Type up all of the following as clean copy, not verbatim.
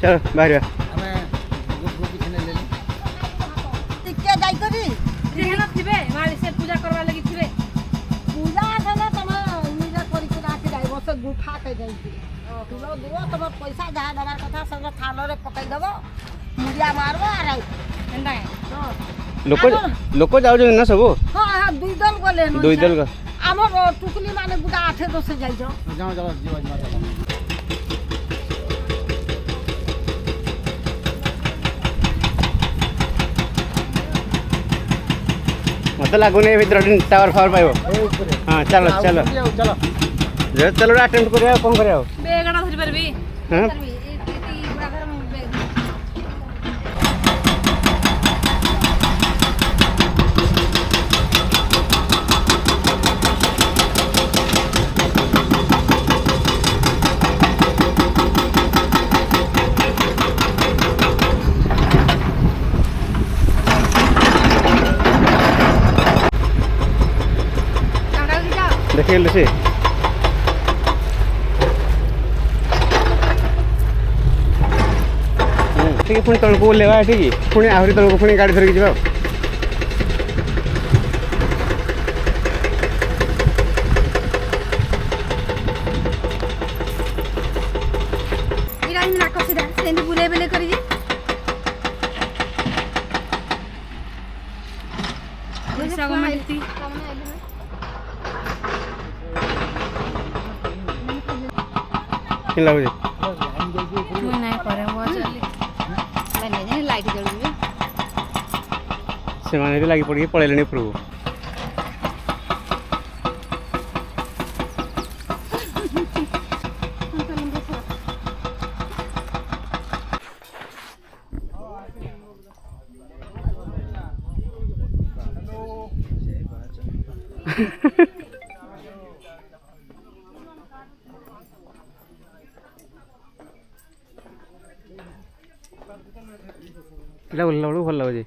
चल बाहर हमें ग्रुप किसी ने ले ली टिके जाई करी रेहना थिबे मारी से पूजा करवा लगी थिबे पूजा करे तमे निजे करी के राखी जाई बस गुफा के जाई तुलो दुओ तमे पैसा जहा दवा कथा सब थालो रे पकई दबो मुड़िया मारबो आ रही एंदा लोक जाऊ ना सब हां हां दुई दल गले न दुई दल हमर टुकली माने गुडा 8 10 जाई जो जाओ चलो जीवा माता मत लगुनि भर टावर फावर पाइब हाँ चलो चलो चलो चलो अटेम्प्ट करिया कौन करिया बेगडा धरि परबी हां करबी एती बुढ़ा घर में बेग देखिए लुसी ठीक पुणी तौक लेवा ठीक पुणी आहरी तौक पुणी गाड़ी धरिक जा इरा नाक सीधा सेंदी बुले बेले करी पैसा गमती कि लगुच तू नहीं करे वो चली मैंने नहीं लाइट जलबी से माने लगी पड़ी पड़े उपरको এটা বললা বড় ভালো লাগে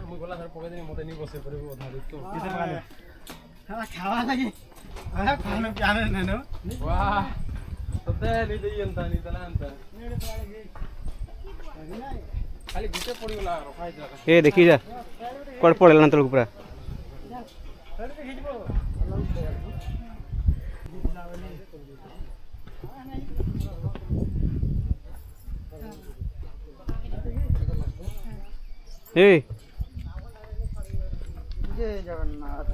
ମୁଁ ଗଲା ଥର ପକେଇ ଦେନି ମତେ ନି ବସେ ପରିବ ଅଧା ଦେଖ କେତେ ପାଲେ ହଁ ଖାवा ଲାଗି ଆହା ଖାନ ପ୍ୟାନ ନେନ वाह ତତେ ନି ଦେଇ ଏନ୍ତା ନି ତନା ଏନ୍ତା ଖାଲି ଗୁଟେ ପଡ଼ିଗଲା ରଖାଇ ଦିଲା ଏ ଦେଖି ଯା କୁଆଡେ ପଳେଇଲା ନା ତଳକୁ ପୁରା ए जय जगन्नाथ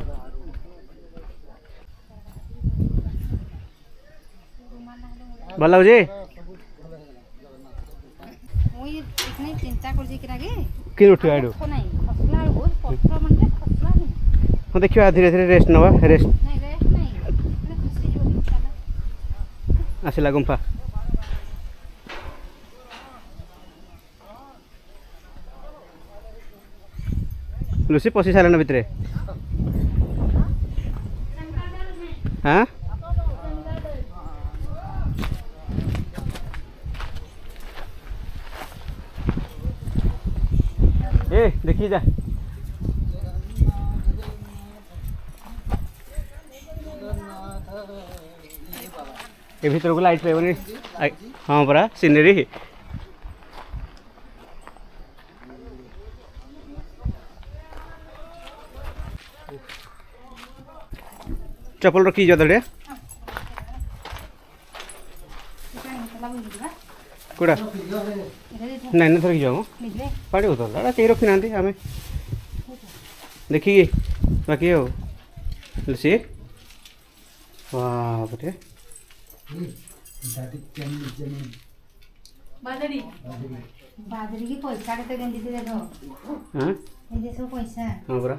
ଭଲ ଲାଗୁଛି ମୁଁ इतनी चिंता कर जे किरा गे कि उठिया आडू नहीं खसला बहुत पत्थर मन खसला नहीं हम देखियो धीरे धीरे रेस्ट नवा रेस्ट नहीं रेस्ट नहीं मैंने खसी जो सादा आसिला गुंफा लुसी पशि सारा भितर हाँ ए देखी जा ए भीतर को लाइट पाइबनी हाँ परा सीनरी चप्पल रखी जा दड़े कोड़ा नहीं ना थोड़ी जाओ पाड़ी होता है कहीं रखी ना आम देखिए बाकी हो लुसी वाह बटे बादरी बादरी की पैसा केते गंदी दे दो हां ए जे सब पैसा हां बरा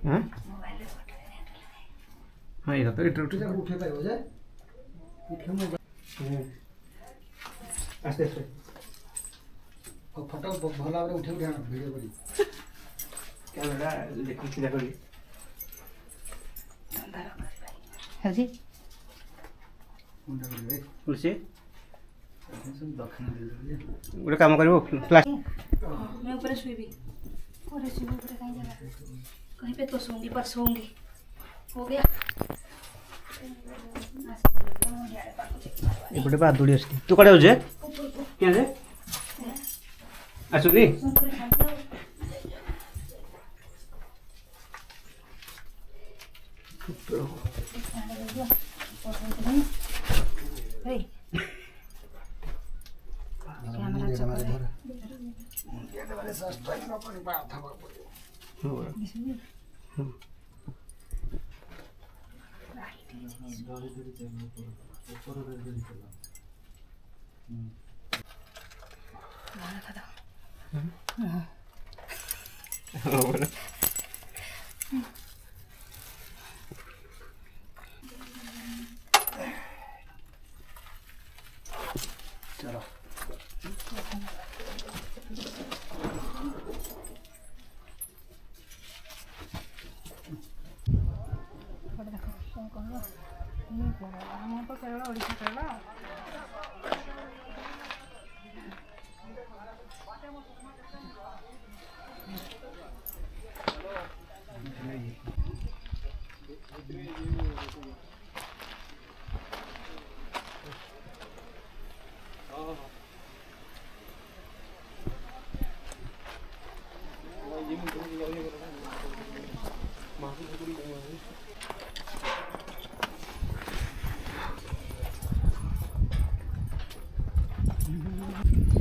हां हां ये तो इट उठे उठे पाइबो जे उठे मो आस्ते आस्ते फोटो भला भाବରେ उठे उठे वीडियो करी कैमरा देखि सीधा करी हजी मुंडा करी तुलसी गोटे काम कर मैं ऊपर शुभी ऊपर शुभी ऊपर कहीं जगह कहीं पे तो सोऊंगी पर सोऊंगी हो गया एपटे बादुड़ी अच्छी तू कड़े हो क्या जे आसुनी चलो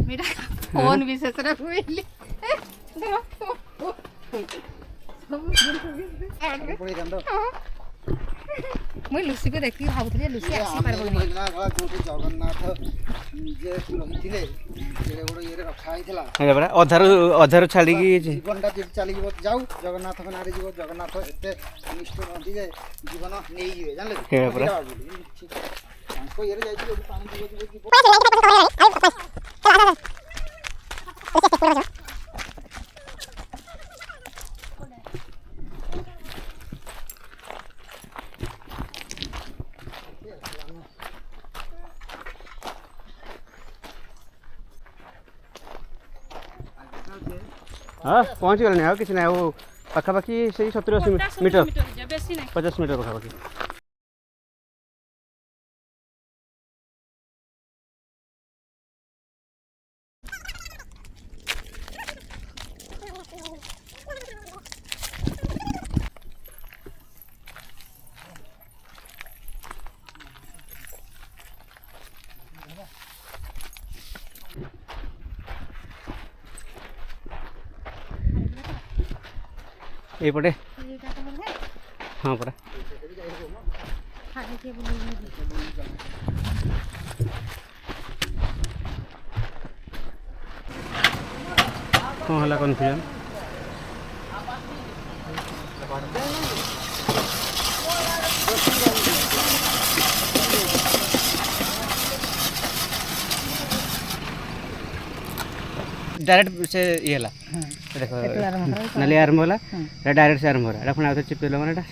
मेरा फोन विशेष रखुली मुई लुसी को देखी भावुଥିଲି लुसी आसी पारबो जगन्नाथ निजे रही गोटे ये रखा बड़ा अधारू छाड़ी जीवनटा चली जाऊ जगन्नाथ नाँ जीव जगन्नाथ एत निष्ठ नदी जे जीवन नहीं जाए जानले ये हाँ पहुँच गल नहीं किसी ना वो पाखापाखि से 70-80 मीटर 50 मीटर पाखापाखि एपटे हाँ परा हाँ हला कन्फ्यूजन डायरेक्ट से ये ला देखो नली आरंभ होला डायरेक्ट से आरंभ होला पुणी आउे चिपकेल मैंने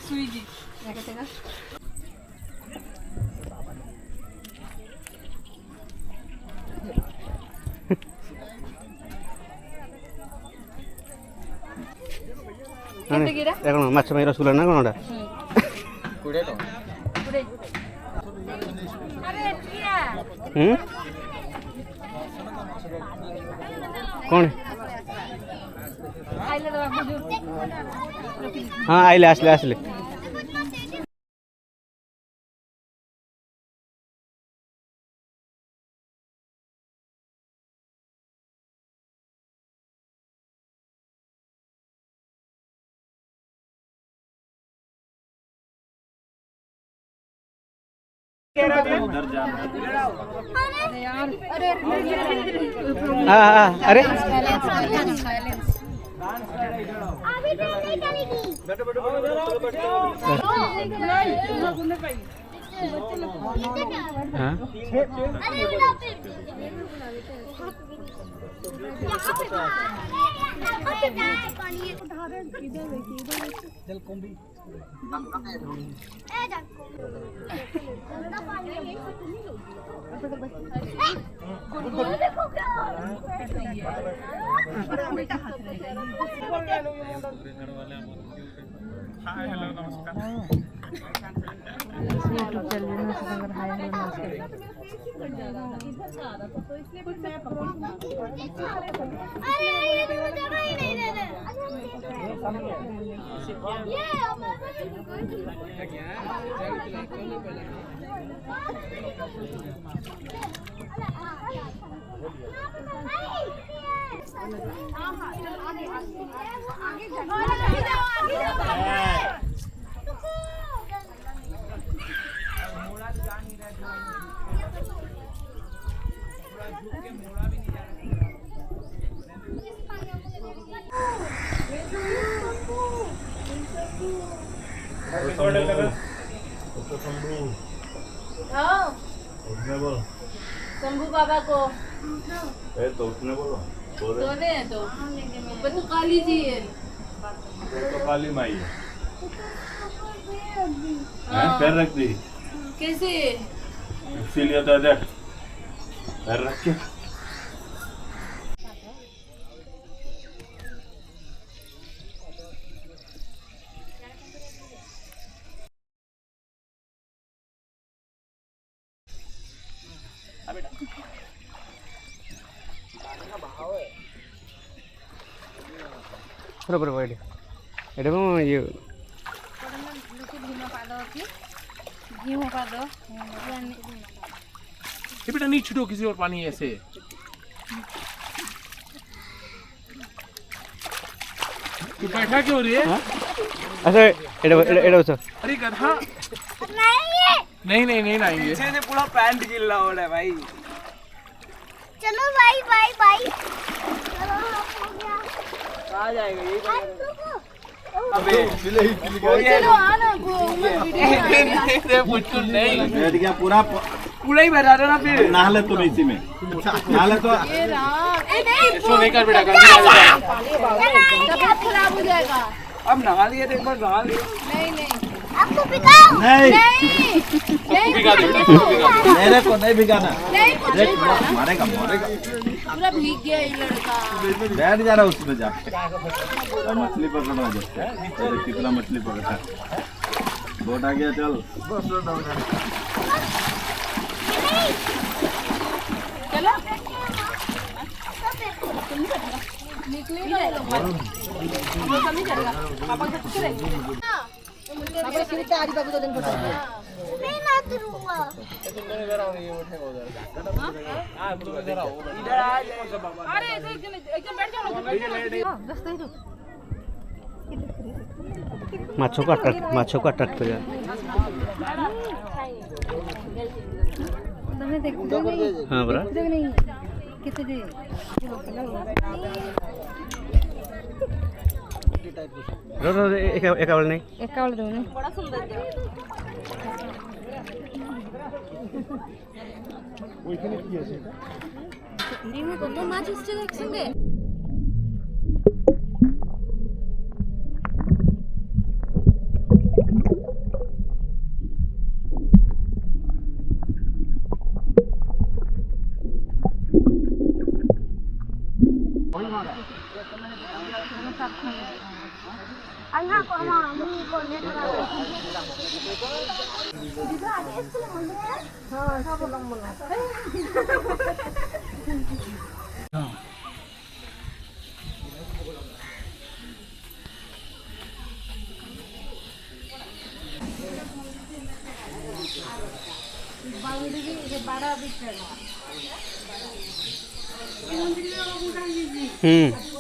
সুইজি দেখা দেখা এখন মাছ মাই রসগোল্লা না কোনটা कौन हाँ आइले आसले आसले हाँ हाँ अरे हाँ हेलो नमस्कार शंभू बाबा को तो उसने बोलो तो रहे हैं तो पर तो काली जी है तो काली माई है पैर रख दी कैसे इसीलिए तो देख पैर रख के बराबर बैठ एटा को ये ये बेटा नहीं छूटो किसी और पानी ऐसे तू बैठा क्यों रे अच्छा एटा एटा उस अरे गधा नहीं नहीं नहीं आएंगे पीछे से पूरा पैंट गिल्ला हो रहा है भाई चलो बाय बाय बाय आ जाएगा ये अबे चलो आना वीडियो नहीं बैठ गया पूरा पूरा ही बैठा रहा ना फिर नहा तो इसी में नहा तो ये राम ए नहीं इसको नहीं कर बेटा गंदा तबीयत खराब हो जाएगा अब नहा लिए तो एक बार नहा लिए नहीं नहीं आपको भिगाओ नहीं नहीं भिगा दे बेटा भिगा दे मेरे को नहीं भिगाना नहीं देख मारेगा मारेगा पूरा भीग गया ये लड़का बैठ जा रहा उसमें जा मछली पकड़ना जैसे कितना मछली पकड़ा बोट आ गया चल चलो निकले ना वो कम नहीं करेगा पापा को पूछ ले पापा सिर्फ तारी बाबू तो दिन फोटो नहीं ना तुरूंगा इधर आओ ये उठेगा उधर हां तुम इधर आओ इधर आ जाएगा बाबा अरे एकदम बैठ जाओ रास्ते ही माछों को अट्रैक्ट कर तुमने देख हाँ बरा नहीं कितने दे रो एक आवल नहीं एक कावल दो ने बड़ा सुंदर ওইখানে কি আছে নিমু কত মাছ এসছে একসঙ্গে আঙ্গা কমা আমি কোনে না দিদা আগে স্কুলে মনে হ্যাঁ সব লম্বন बाउंड्री के बड़ा बिछड़ा हम्म